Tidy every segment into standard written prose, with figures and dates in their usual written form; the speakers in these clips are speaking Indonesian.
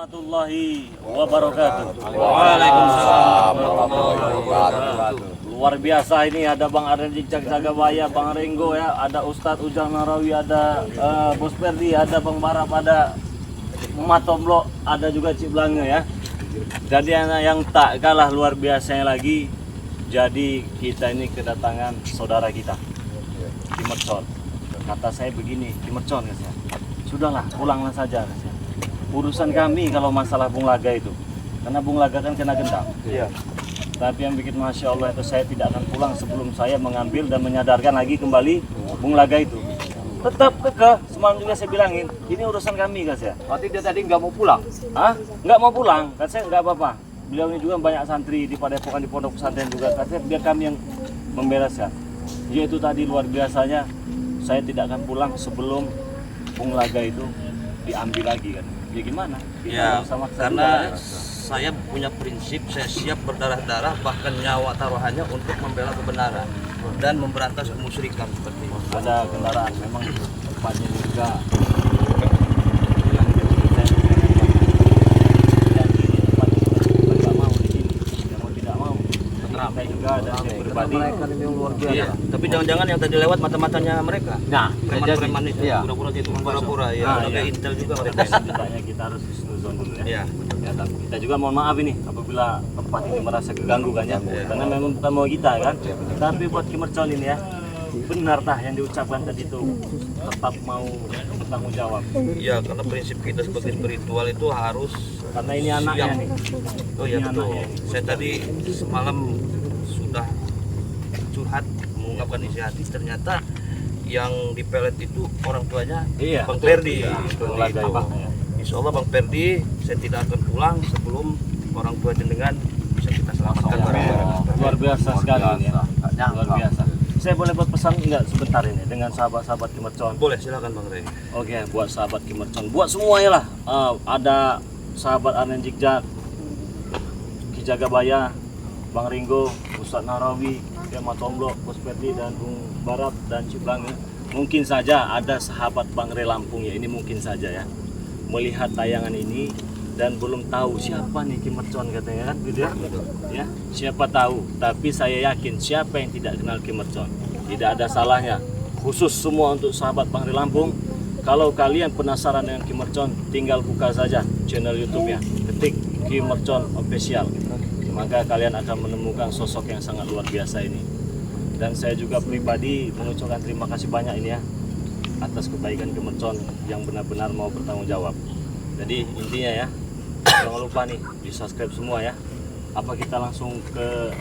warahmatullahi wabarakatuh. Waalaikumsalam warahmatullahi wabarakatuh. Luar biasa ini, ada Bang Arden Cicak Jagabaya, Bang Ringo ya, ada Ustadz Ujang Narawi, ada Bos Perdi, ada Bang Barap, ada Matomblo, ada juga Cik Blange ya. Jadi yang tak kalah luar biasanya lagi, jadi kita ini kedatangan saudara kita, Kimercon. Kata saya begini, Kimercon guys ya, sudahlah pulanglah saja guys ya. Urusan kami kalau masalah Bung Laga itu, karena Bung Laga kan kena gendam. Iya. Tapi yang bikin Masya Allah itu, saya tidak akan pulang sebelum saya mengambil dan menyadarkan lagi kembali Bung Laga itu. Tetap kekeh, semalam juga saya bilangin, ini urusan kami guys ya. Berarti dia tadi nggak mau pulang? Hah? Nggak mau pulang, kan saya nggak apa-apa. Beliau ini juga banyak santri di Padepokan, di pondok pesantren juga, katanya biar kami yang membereskan. Yaitu tadi luar biasanya, saya tidak akan pulang sebelum Bung Laga itu diambil lagi kan. Ya gimana? Ya, sama karena saya punya prinsip, saya siap berdarah-darah bahkan nyawa taruhannya untuk membela kebenaran dan memberantas kemusyrikan seperti itu. ada kendaraan memang tempatnya juga saya juga ada saya pribadi. Iya, tapi jangan-jangan yang tadi lewat mata-matanya mereka. Nah, Preman-preman itu, iya. pura-pura itu, pura-pura ya, Nah, ada iya. intel juga mereka. Ceritanya kita harus snuzon dulu ya. Iya. Ya, tapi kita juga mohon maaf ini apabila tempat ini merasa keganggu kan ya. Iya. Karena memang bukan mau kita kan. Tapi buat Kimercon ini ya, benar tah yang diucapkan tadi itu, tetap mau bertanggung jawab. Iya, karena prinsip kita sebagai spiritual itu harus Karena ini anaknya siap. nih. Oh iya Ini betul. anaknya ini. Saya tadi semalam sudah curhat mengungkapkan isi hati, ternyata yang dipelet itu orang tuanya Iya. Bang Perdi. Iya, Seperti keluarga itu. Bang, ya. Insya Allah Bang Perdi, saya tidak akan pulang sebelum orang tua jenengan bisa kita selamatkan bareng-bareng. Luar biasa sekali ini ya. Nggak nyangka. Luar biasa. Saya boleh buat pesan enggak sebentar ini dengan sahabat-sahabat Kimercon? Boleh, silakan Bang Rey. Oke, buat sahabat Kimercon, buat semuanya lah. Ada sahabat Arden Cicak Jagabaya, Bang Ringo, Ustadz Narawi, Matomblo, Bos Perdi, dan Bung Barap dan Cik Blange. Mungkin saja ada sahabat Bang Rey Lampung ya, ini mungkin saja ya, melihat tayangan ini dan belum tahu siapa nih Kimercon katanya kan gitu ya. Ya, siapa tahu, tapi saya yakin siapa yang tidak kenal Kimercon. Tidak ada salahnya, khusus semua untuk sahabat Bang Rey Lampung. Kalau kalian penasaran dengan Kimercon, tinggal buka saja channel YouTube-nya, ketik Kimercon Official. Maka kalian akan menemukan sosok yang sangat luar biasa ini. Dan saya juga pribadi mengucapkan terima kasih banyak ini ya, atas kebaikan Kimercon yang benar-benar mau bertanggung jawab. Jadi intinya ya, jangan lupa nih di subscribe semua ya. Apa kita langsung ke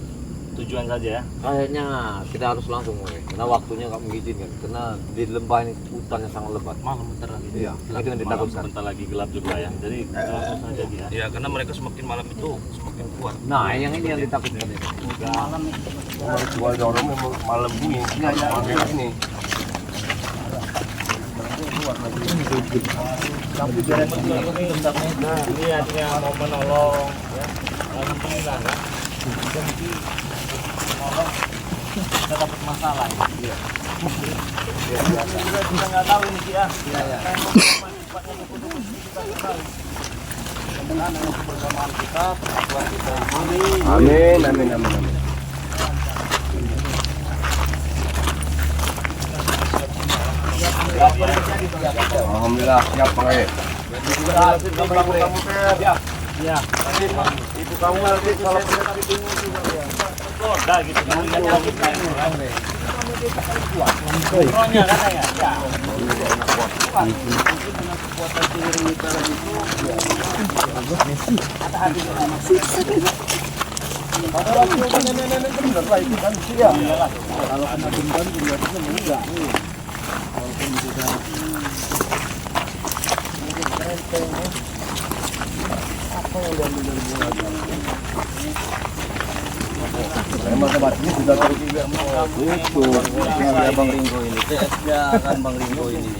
tujuan saja ya? Kayaknya kita harus langsung mulai, karena waktunya nggak mengizinkan. Karena di lembah ini hutannya sangat lebat. Malam bentar lagi. Iya, itu yang Malam ditakutkan. bentar lagi gelap juga ya. Jadi kita langsung saja ya. Ya, karena mereka semakin malam itu semakin kuat. Nah, yang ini yang ditakutkan ini. Malam Jual orang memang malam ini, malam ini. Nah, ini artinya mau menolong ya. Alhamdulillah kan. Jadi menolong kita dapat masalah ya. Iya. Kita nggak tahu ini sih ya. Iya. Mudah-mudahan dengan kebersamaan kita, persatuan kita ini. Amin, amin, amin, amin. Alhamdulillah siap Bang Rey. Ya. Ibu kamu nanti kalau Udah gitu kan. Kontrolnya katanya. Ya. Kalau kena dendam juga enggak. memang tempat ini sudah terkira Itu ya Bang Ringo ini, TS-nya kan Bang Ringo ini.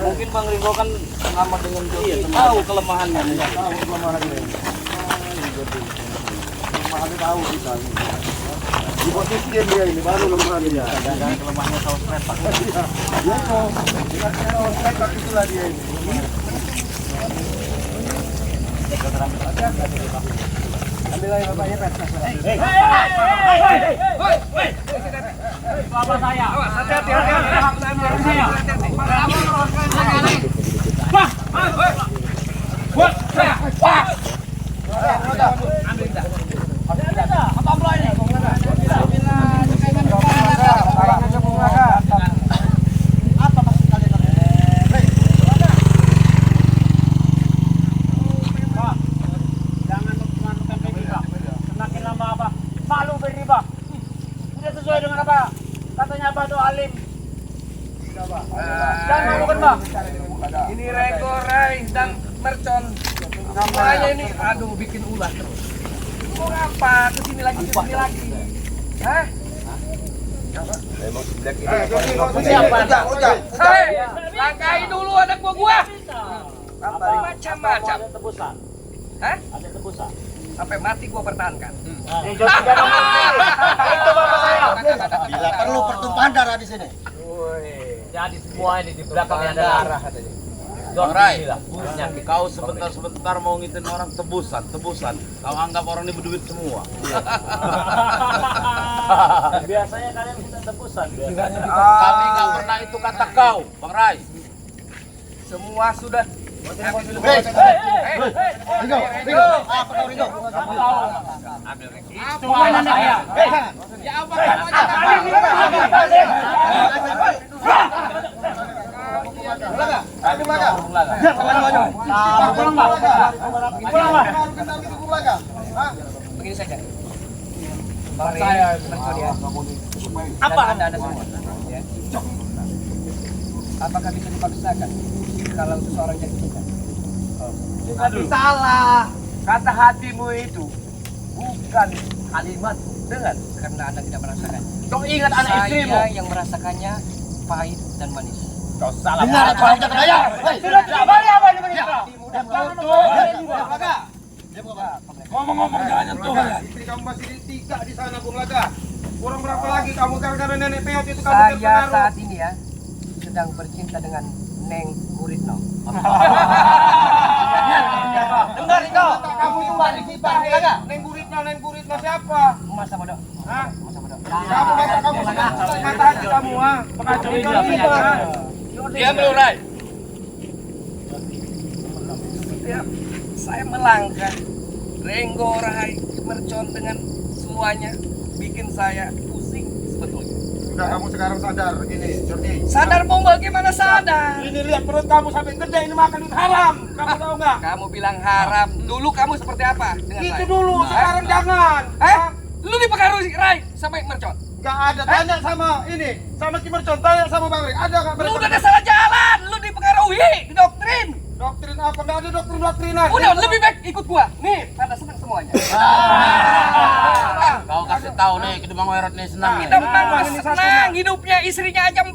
Mungkin Bang Ringo kan sama dengan dia, tahu kelemahannya. tahu kelemahannya. Kelemahannya tahu kita. Di posisi dia ini baru kelemahannya. Dan kelemahannya saus petak. Iya kok. Dengan saus petak itulah dia ini. Ambil aja bapaknya pet. Bapak saya. Hati-hati. Malu beriba. Tidak sesuai dengan apa katanya Pak Doa Alim. Jangan malu kan Bang? Ini Rego, Rai, dan Mercon. Semuanya ini, aduh, bikin ulah terus. Mau ngapa? Kesini lagi, kesini lagi. Hah? Hei, langkahi dulu anak gua. Macam-macam. Ada tebusan. Hah? Ada tebusan. Sampai mati gua pertahankan. Itu Bapak saya. Bila perlu pertumpahan darah di sini. Jadi semua ini di belakangnya ada darah katanya. Bang Rai, kau sebentar mau ngitin orang tebusan. Kau anggap orang ini berduit semua. Biasanya kalian minta tebusan. Biasanya. Kami nggak pernah itu kata kau, Bang Rai. Semua sudah. Ringo. Apa kau Ringo? Itu mana saya? Ya apa kamu aja? Begini saja. Bang saya Mercon ya. Apa anda semua? Ya. Apakah bisa dipaksakan kalau seseorang jadi kita? Tapi salah. Kata hatimu itu bukan kalimat. Dengar. Karena anda tidak merasakan. Kau ingat anak istrimu. Saya yang merasakannya pahit dan manis. Kau salah. Dengar apa yang kata saya? Sudah kembali apa ini menitra? Ngomong-ngomong jangan nyentuh ya. Istri kamu masih tiga di sana, Bung Laga. Kurang berapa lagi kamu gara-gara nenek peot itu kamu Saya terpengaruh. saat ini ya sedang bercinta dengan Neng Guritno. Dengar kau. Kamu itu balik kibar Laga. Neng Guritno siapa? Masa bodoh. Hah? Masa bodoh. Kamu mata hati kamu, ha? Pengacau ini Kamu apa? ha? Diam dulu, Rai. Setiap saya melangkah, Renggo, Rai, Mercon dengan semuanya bikin saya pusing sebetulnya. Sudah kamu sekarang sadar ini, Jordi. Sadar mau bagaimana sadar? Ini lihat perut kamu sampai gede, ini makan duit haram. Kamu tahu nggak? Kamu bilang haram. Dulu kamu seperti apa dengan Itu saya? dulu, sekarang jangan. Lu dipengaruhi Rai sampai Mercon. Gak ada, tanya sama ini, sama Kimercon, tanya sama Bang Rik. Ada nggak Lu udah salah jalan, lu dipengaruhi, doktrin. Doktrin apa? Nggak ada doktrin-doktrinan. Udah lebih baik ikut gua. Nih, pada senang semuanya. Kau kasih tahu nih, kita Bang Werot nih senang. Kita memang senang hidupnya istrinya aja 4.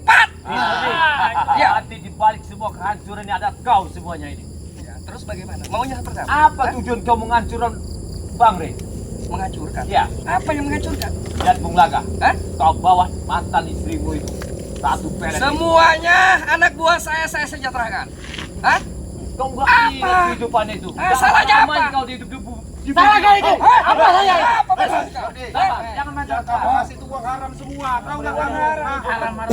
Ya. Hati di balik semua kehancuran ini ada kau semuanya ini. Ya, terus bagaimana? Maunya seperti apa? Apa tujuan kau menghancurkan Bang Re? Menghancurkan? Ya. Apa yang menghancurkan? Dan Bung Laga, Hah? kau bawa mantan istrimu itu satu pelet. Semuanya anak buah saya sejahterakan. Hah? Kau nggak Apa? ingat kehidupan itu. Salahnya Aman apa? Kau hidup di Salah kali itu. Apa saya? Apa maksud kau? Jangan macam Kamu kasih itu uang haram semua. Tahu nggak kamu?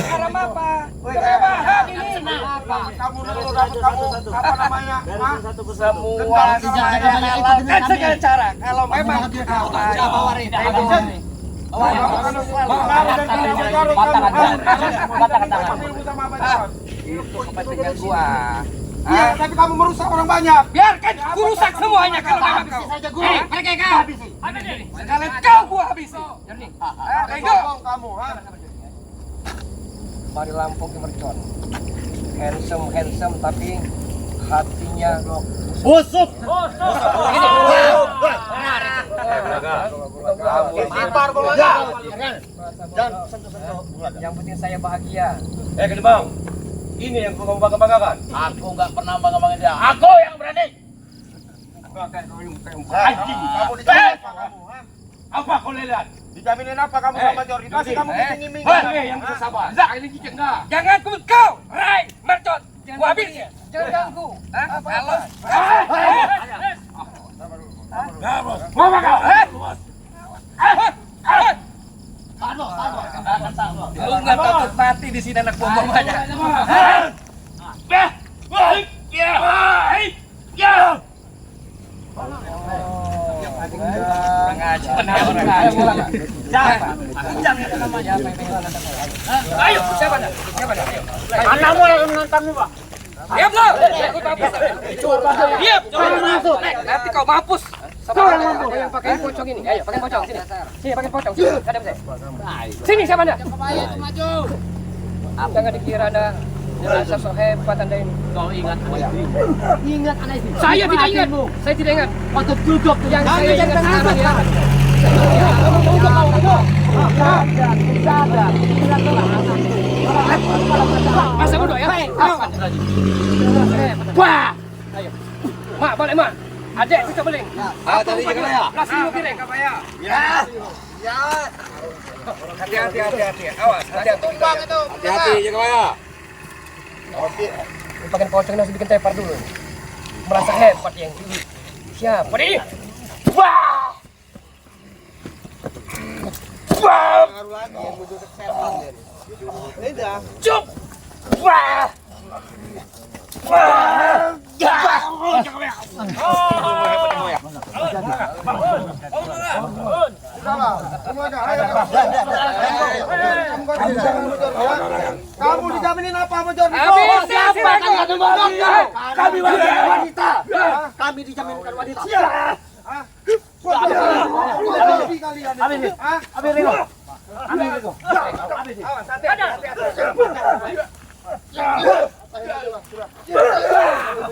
Haram apa? Paham ini. Kamu dulu dapat kamu apa namanya? Hah? Semua saya halalkan segala cara. Kalau memang itu kepentingan gua. Iya, tapi kamu merusak orang banyak. Biarkan ku rusak semuanya kalau memang kau. Mereka kau. Sekalian kau gua habisi. Jernih. Renggo. Kamu, ha? Mari Lampung ke Mercon. Handsome tapi hatinya busuk. Sabar, Bung Laga. Yang penting saya bahagia. Kedebang, ini yang kau bangga-banggakan. Aku nggak pernah bangga-banggain dia. Aku yang berani. Anjing. Kamu dijamin apa kamu, ha? Apa kau lihat? Dijaminin apa kamu sama Jordi? Masih kamu Hei, iming-iming. yang sabar. Ini enggak. Jangan kau, Rai, Mercon. Gua habis. Jangan ganggu. Kalau lu nggak takut mati di sini anak bom aja. Ayo, siapa dah? Siapa dah? Anakmu yang menantang Pak. Diam lo. Diam, jangan masuk. Nanti kau mampus. Sama yang pakai pocong ini. Ayo, pakai pocong sini. Sini pakai pocong. Sini, ada saya. Sini siapa anda? Jangan dikira anda merasa so hebat anda ini. Kau ingat anak itu. Saya tidak ingat. Saya tidak ingat. Waktu duduk Yang saya ingat sekarang ya. Masa bodoh ya? Wah! Ayo. Mak, balik mak. Adek, kita beling. Tadi jangan ya. Belas dulu piring. Ya. Hati-hati. Awas, hati-hati. Hati-hati jangan ya. Pakai pocong harus bikin tepar dulu. Merasa hebat yang ini. Siapa ini? Wah! Wah! Cuk! Wah! Wah! Kamu dijaminin apa sama Jordi? Kami wanita. Kami dijaminkan wanita.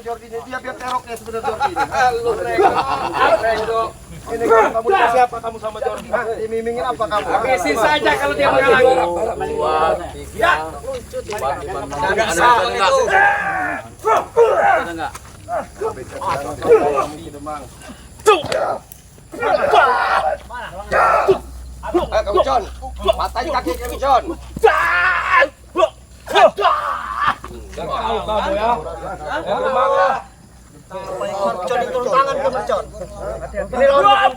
Jordi ini dia biar teroknya sebenarnya Jordi ini. Halo, Rego. Ini kamu dikasih apa kamu sama Jordi? Dimimingin apa kamu? Habisin saja kalau dia menghalangi. Enggak salah itu. Enggak. Kamu John, matanya kaki kamu John. Kamu ya. Mercon itu tangan ke mercon. Ini lawan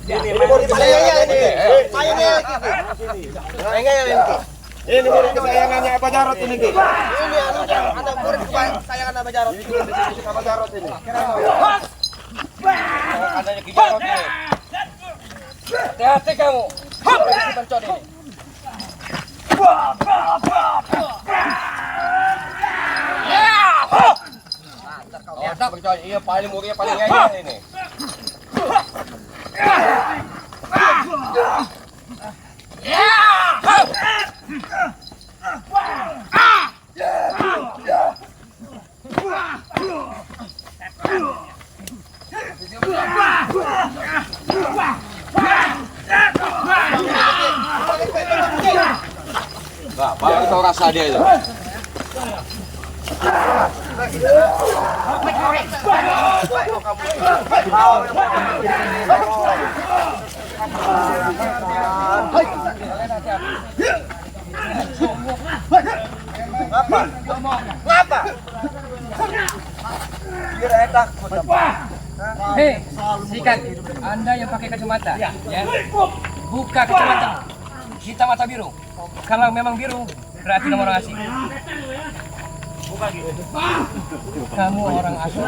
Ini murid kesayangannya ini. Ini murid kesayangannya Abah Jarot ini, Ki. Ini ada murid kesayangan Abah Jarot. Abah Jarot ini. Adanya Ki Jarot ini. Hati-hati kamu. Si mercon ini. Mantap mercon. Iya paling muridnya paling ngeyel ini. Enggak, baru tahu rasa dia itu. Ngapa? Biar enak. Hei, sikat. Anda yang pakai kacamata, ya. Buka kacamata. Hitam atau biru? Kalau memang biru, berarti kamu orang asing. Kamu orang asing.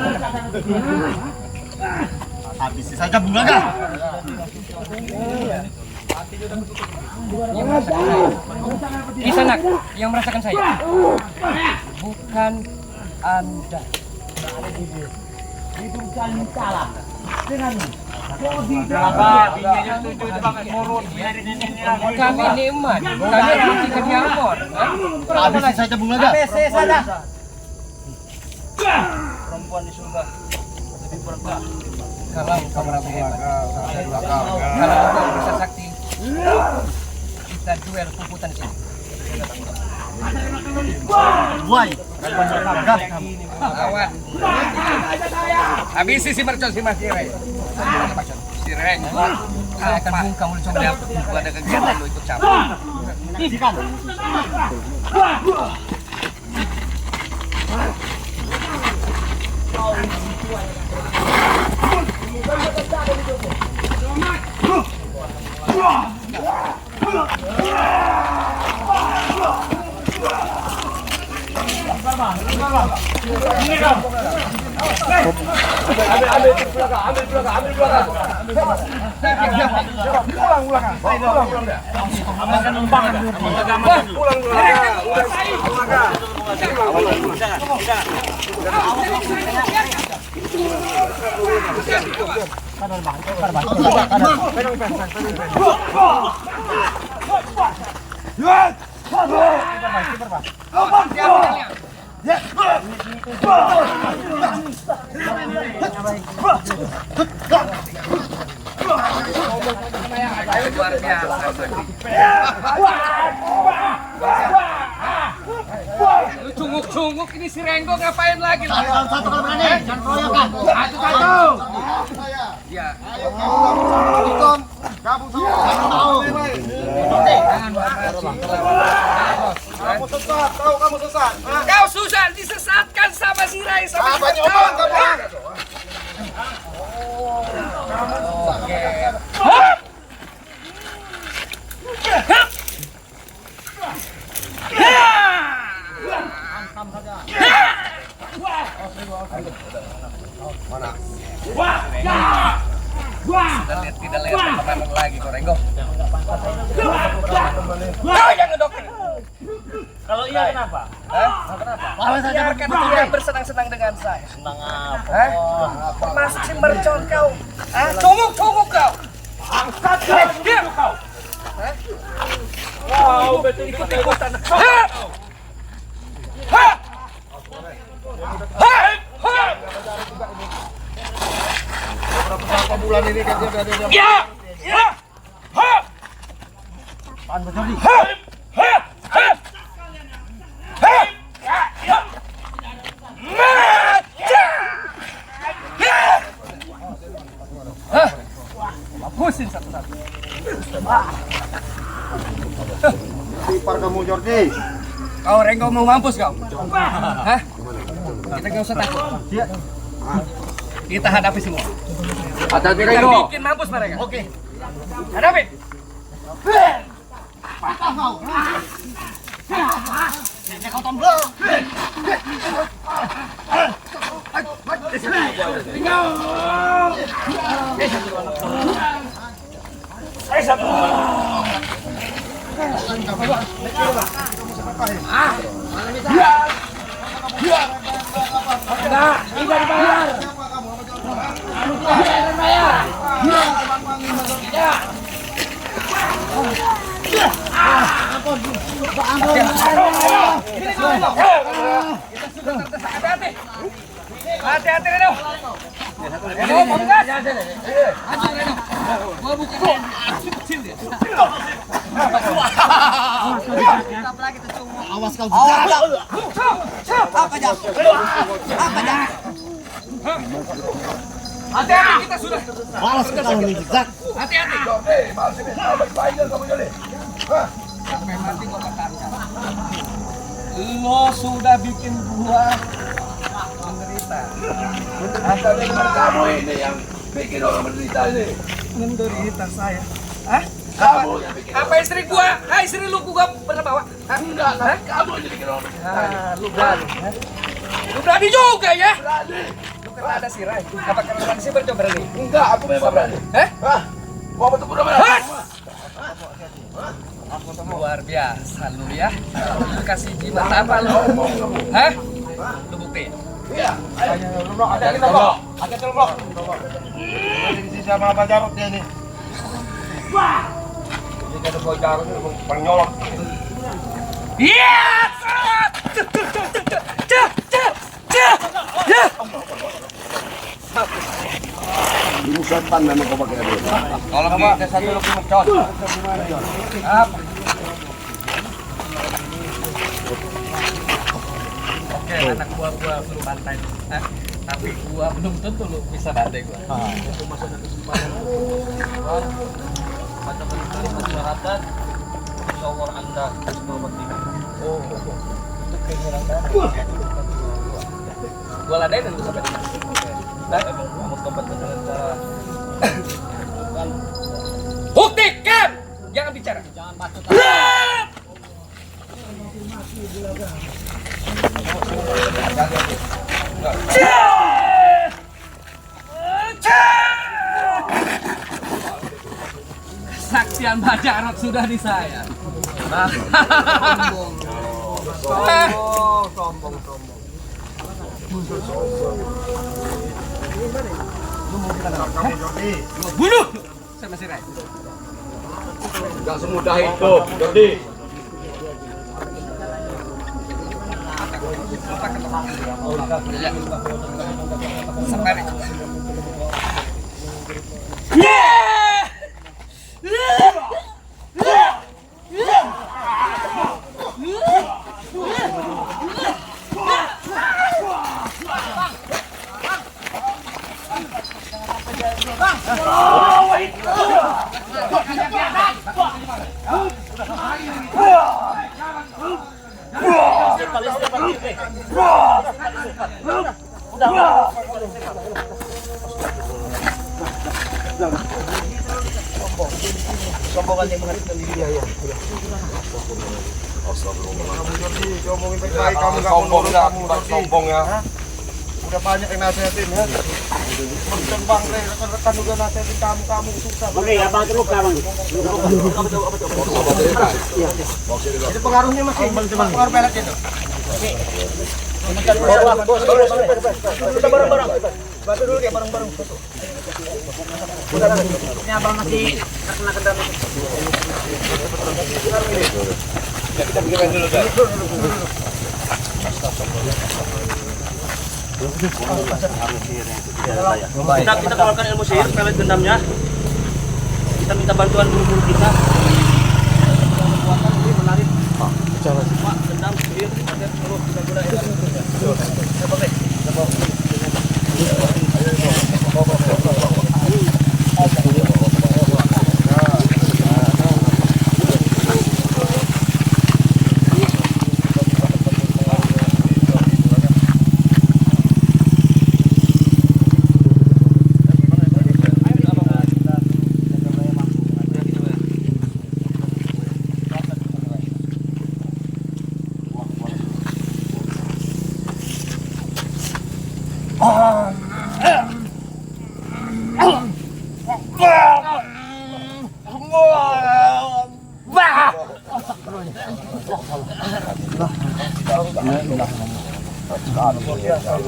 Habis saja bunga kah? Yang merasakan saya. Kisanak yang merasakan saya. Bukan Anda. Kami nikmat. Kami buktikan nyamor. Habis saja bunga kah? ABC saja. Perempuan di surga lebih berkah. Kalau kamu lebih hebat. Kalau kamu bisa sakti, kita duel puputan di sini. Why? Kawan. Habisi si mercon si Mas Jere. si Renggo akan bungkam lu coba lihat gua ada kegiatan lu ikut campur. Luar biasa. Lu cunguk-cunguk ini si Renggo ngapain lagi? Satu kalau berani, jangan keroyokan. Satu. Ya. Gabung sama. Kamu sesat, kamu sesat. Kau susah disesatkan sama si Rai sama Apa nyoba kamu? Tidak lihat teman lagi kok Renggo. Kau yang ngedokter. Kalau iya kenapa? Lawan saja berkata bersenang-senang dengan saya. Senang apa? Termasuk si mercon kau. Cunguk-cunguk kau. Angkat kau. Wow, betul ikut-ikutan. Berapa bulan ini kan dia ada Ya. Hapusin satu-satu. Tipar kamu Jordi. Kau Renggo mau mampus kau? Hah? Kita nggak usah takut. Kita hadapi semua. Hati-hati Kita Renggo. bikin mampus mereka. Oke. Hadapi. Hati-hati Reno. Reno, penggas. Hancur Reno. Gua bukan Reno. Kecil dia. Awas kau juga. Apa dah? Apa dah? Hati-hati kita sudah. Awas kau nih, Zak. Hati-hati. Sampai mati gua pertahankan. Lo sudah bikin gua menderita. Kamu ini yang bikin orang menderita ini. Menderita saya. Hah? Apa istri gua? Istri lu gua pernah bawa? Hah? Enggak, tapi kamu yang bikin orang menderita. Lu berani. Lu berani juga ya? Lu kan ada si Rai. Apa karena manusia bercoba berani? Enggak, aku memang berani. Hah? Mau betul betul berani. Luar biasa lu ya. Lu kasih jimat apa lu? Hah? Lu buktiin. Iya. Ada kita kok. Ada telur. Ini sama Pak Jarot dia ini. Ini ada Pak Jarot ini paling nyolot. Iya! Dimusatan memang kau pakai dia. Kalau kita satu lu mercon. Apa? Oke, anak gua suruh bantai. Hah? Tapi gua belum tentu lu bisa bandai gua. Bacakan kalimat syahadat. Insya Anda harus menghormati. Gua ladain dan gua sampai. Kamu kompeten dengan cara Buktikan! Jangan bicara. Jangan bacot. Kesaktian Bajarot sudah di saya. Bunuh! Saya masih Rai. Enggak semudah itu, Jordi. Sampai Rai. Sombongan yang menghasilkan diri dia ya. Diomongin baik-baik, kamu nggak sombong ya, sombong ya. Udah banyak yang nasihatin ya. Teman bang, rekan-rekan juga nasihatin kamu susah. Oke, abang terluka bang. Jadi pengaruhnya masih pengaruh pelet itu. Kita bareng-bareng. Bantu dulu ya bareng-bareng. Ini abang masih terkena kendam. Kita bikin dulu guys. Kita keluarkan ilmu sihir, pelet gendamnya. Kita minta bantuan guru-guru kita. Kekuatan lebih menarik. Pak, gendam sihir, pakai terus kita gunakan.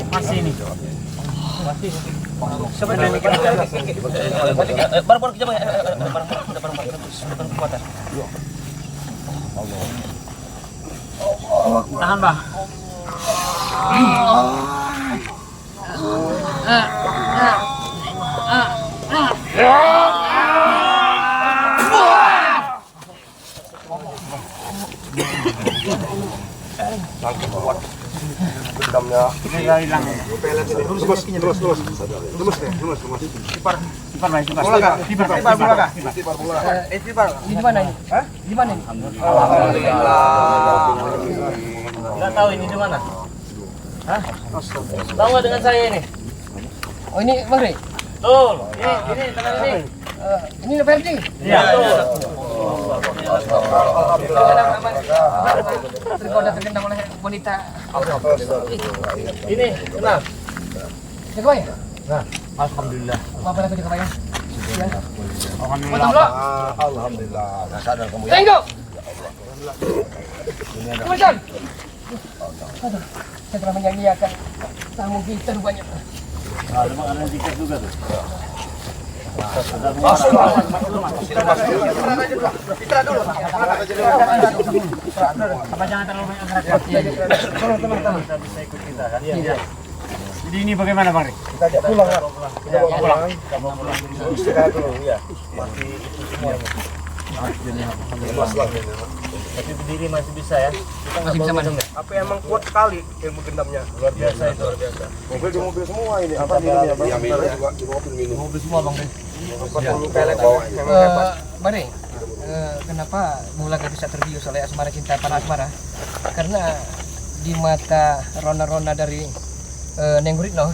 Masih nih. Bareng-bareng kita bang. Bareng-bareng kekuatan. Tahan bang. Gendamnya. Hilang. Pelet ini. Terus. Sipar bang, sipar. Bola. Ini di mana ini? Hah? Di mana ini? Nggak tahu ini di mana? Hah? Tahu nggak dengan saya ini? Oh ini Bang Rey. Betul. Ini tangan ini. Ini Verdi. Iya. Tergoda tergendam oleh wanita. Ini kenal. Jaga ya? Alhamdulillah. Apa lagi jaga ya? Ya. Alhamdulillah. Potong lo. Alhamdulillah. Nggak sadar kamu ya. Tengok. Kemudian. Aduh, saya telah menyanyiakan tamu kita rupanya. Ada makanan tiket juga tuh. Fitra dulu. Apa jangan terlalu banyak gerak. Teman-teman. Kita bisa ikut kita kan? Iya. Jadi ini bagaimana bang? Kita ajak pulang ya. Kita bawa pulang. Istirahat dulu ya. Masih itu semua. Tapi berdiri masih bisa ya. Kita Masih bisa mana? Apa emang kuat sekali ilmu gendamnya. Luar biasa itu, luar biasa. Mobil di mobil semua ini. Apa minumnya, Bang? Iya, minum juga di mobil minum. Mobil semua bang. Perlu pelet bawa. Memang hebat. Bang Rey, kenapa Mula gak bisa terbius oleh asmara cinta para asmara? Karena di mata rona-rona dari Neng Guritno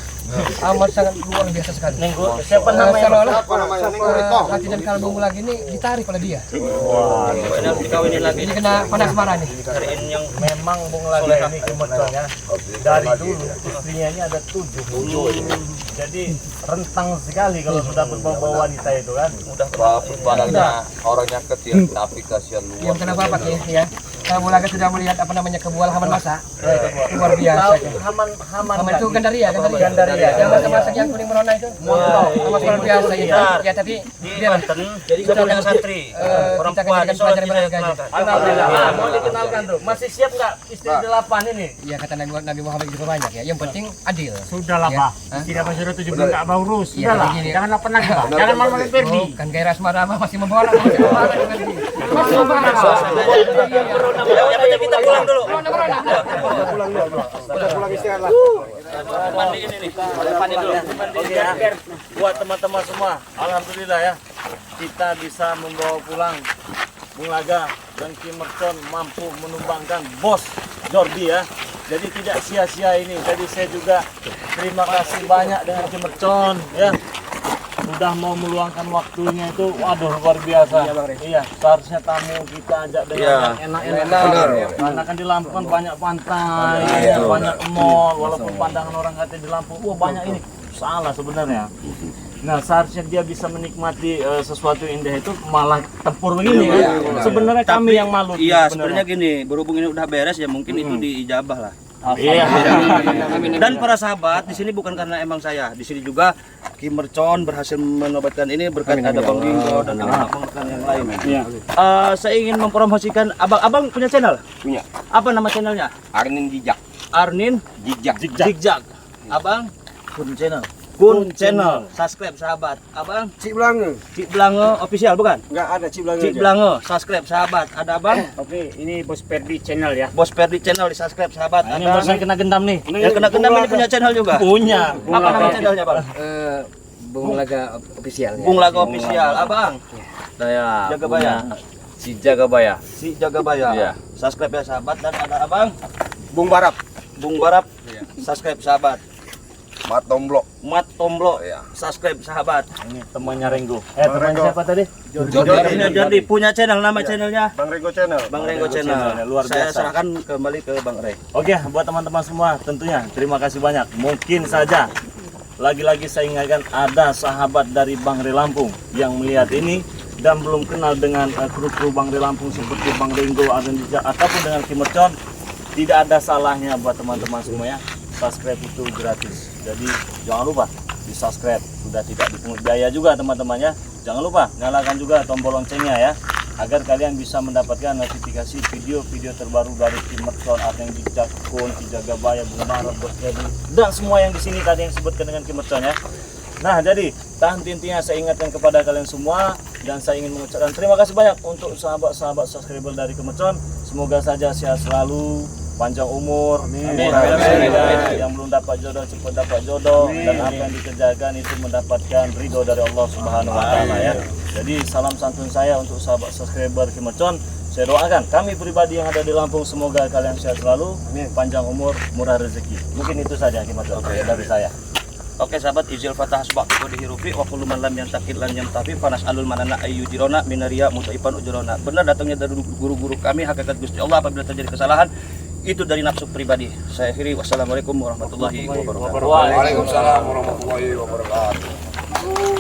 amat sangat luar biasa sekali. Siapa namanya? Seolah-olah Apa namanya? Neng Guritno. hati dan kalbu Mula ini ditarik oleh dia. Ini harus dikawinin lagi. Jadi kena panas asmara nih. Cariin yang Memang Bung Laga ini kebetulan ya. Dari dulu istrinya ini ada 7. Jadi rentang sekali kalau sudah berbau wanita itu kan. Barangnya orangnya kecil tapi kasihan luar. Yang kenapa Pak ya? Kalau Mula sudah melihat apa namanya kebual Haman Masa, luar biasa. Haman Itu Gandaria. Yang masak yang kuning merona itu. Amat luar biasa itu. Ya tapi di Banten. Jadi saya punya santri. Orang kita tua kan di sholat belajar kita berharga aja. kenalkan. Alhamdulillah. Mau dikenalkan tuh. Masih siap nggak istri 8 ini? Ya kata Nabi Muhammad juga banyak ya. Yang penting adil. Sudahlah Ya. Pak, tidak masih sudah 7 bulan nggak mau urus. Iya, Sudahlah, begini. janganlah pernah Pak. Jangan malu-malu Ferdi. Oh, kan gairah asmara mah masih memborak. Masih memborak. Ya kita pulang dulu. Pulang istirahat lah. Mandiin ini. Mandi dulu. Oke ya. Buat teman-teman semua, alhamdulillah ya. Kita bisa membawa pulang Bung Laga dan Kim Mercon mampu menumbangkan bos Jordi ya. Jadi tidak sia-sia ini. Jadi saya juga terima kasih banyak dengan Kim Mercon ya. Sudah mau meluangkan waktunya itu, waduh luar biasa. Iya, seharusnya tamu kita ajak dengan yang enak-enak. Karena kan di Lampung kan banyak pantai, banyak mall, walaupun pandangan orang kata di Lampung, wah banyak ini. Salah sebenarnya. Nah, seharusnya dia bisa menikmati sesuatu yang indah itu malah tempur begini ya. Sebenarnya kami yang malu. Iya, sebenarnya gini, berhubung ini udah beres ya mungkin itu diijabah lah. Iya. Dan para sahabat, di sini bukan karena emang saya, di sini juga Kim Mercon berhasil menobatkan ini berkat ada Bang Ringo dan abang-abang yang lain. Saya ingin mempromosikan abang punya channel? Punya. Apa nama channelnya? Arnin Jijak. Arnin Jijak. Jigjag. Abang Kun Channel. Subscribe sahabat. Abang Cik Blange. Cik Blange official bukan? Enggak ada Cik Blange. Cik Blange subscribe sahabat. Ada abang? Oke, ini Bos Ferdi channel ya. Bos Ferdi Channel di subscribe sahabat. Ini Ada barusan kena gendam nih. yang kena gendam ini punya channel juga. Punya. Apa nama channelnya bang? Bung Laga official ya. Bung Laga official. Abang? Saya Jagabaya. si Jagabaya. Si Jagabaya. Iya. Subscribe ya sahabat dan ada abang? Bung Barap. Bung Barap. Subscribe sahabat. Mat Tomblo. Mat Tomblo. Subscribe sahabat. Ini temannya Renggo. Teman Renggo. siapa tadi? Jordi punya channel, nama channelnya Bang Rego Channel. Bang Renggo Channel. Luar Saya biasa. serahkan kembali ke Bang Rey. Oke, buat teman-teman semua tentunya terima kasih banyak. Mungkin saja lagi-lagi saya ingatkan ada sahabat dari Bang Rey Lampung yang melihat ini dan belum kenal dengan kru-kru Bang Rey Lampung seperti Bang Ringo, Arden Jijak ataupun dengan Kim Mercon. Tidak ada salahnya buat teman-teman semua ya. Subscribe itu gratis. Jadi jangan lupa di subscribe, sudah tidak dipungut biaya juga teman-teman ya. Jangan lupa nyalakan juga tombol loncengnya ya, agar kalian bisa mendapatkan notifikasi video-video terbaru dari Kim Mercon, Arden Jijak, Kun, Jagabaya, Bung Barap, Bos Ferdi, dan semua yang di sini tadi yang disebutkan dengan Kim Mercon ya. Nah, jadi tahan intinya saya ingatkan kepada kalian semua dan saya ingin mengucapkan terima kasih banyak untuk sahabat-sahabat subscriber dari Kim Mercon. Semoga saja sehat selalu, panjang umur, murah rezeki, yang belum dapat jodoh cepat dapat jodoh, dan apa yang dikerjakan itu mendapatkan ridho dari Allah Subhanahu wa taala ya. Jadi salam santun saya untuk sahabat subscriber Kim Mercon. Saya doakan kami pribadi yang ada di Lampung semoga kalian sehat selalu, panjang umur, murah rezeki. Mungkin itu saja Kim Mercon dari saya. Oke sahabat, izil fatah asbaq kode hirufi wa kullu man lam yantakid lan yamtafi fanas alul manana ayu jirona minaria mutaipan ujurona. Benar datangnya dari guru-guru kami hakikat Gusti Allah. Apabila terjadi kesalahan itu dari nafsu pribadi. Saya akhiri, wassalamualaikum warahmatullahi wabarakatuh. Waalaikumsalam warahmatullahi wabarakatuh.